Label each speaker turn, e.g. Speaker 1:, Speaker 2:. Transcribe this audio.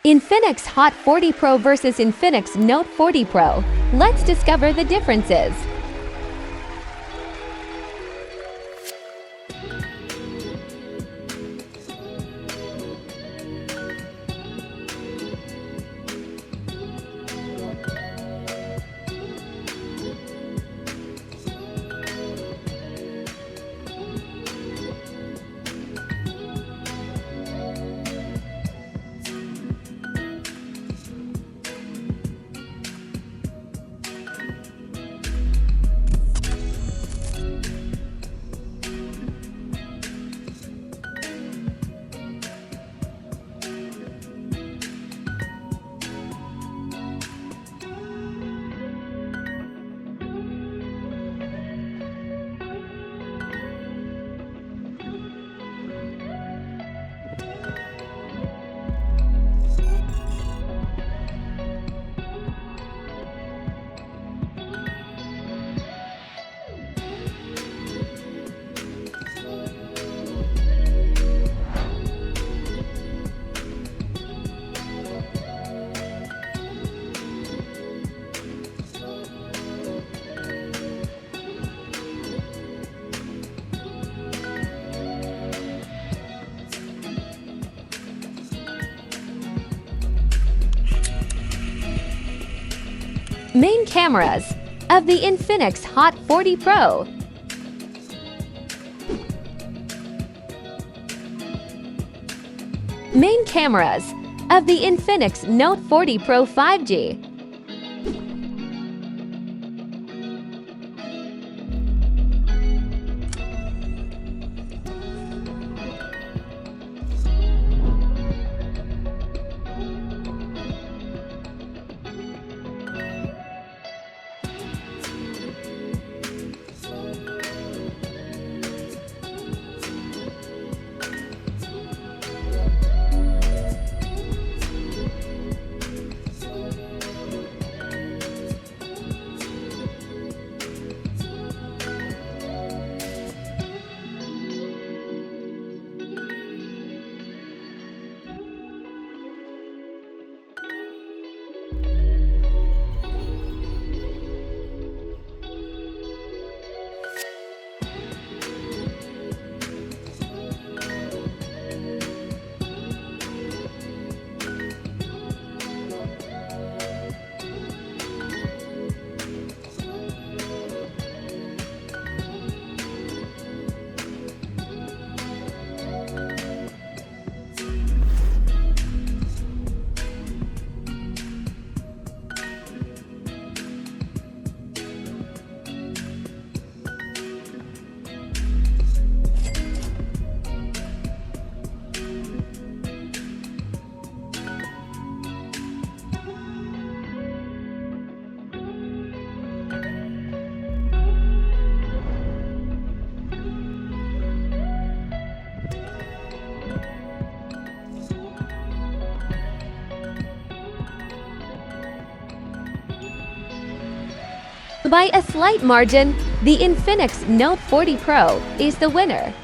Speaker 1: Infinix Hot 40 Pro versus Infinix Note 40 Pro. Let's discover the differences. Main cameras of the Infinix Hot 40 Pro. Main cameras of the Infinix Note 40 Pro 5G. By a slight margin, the Infinix Note 40 Pro is the winner.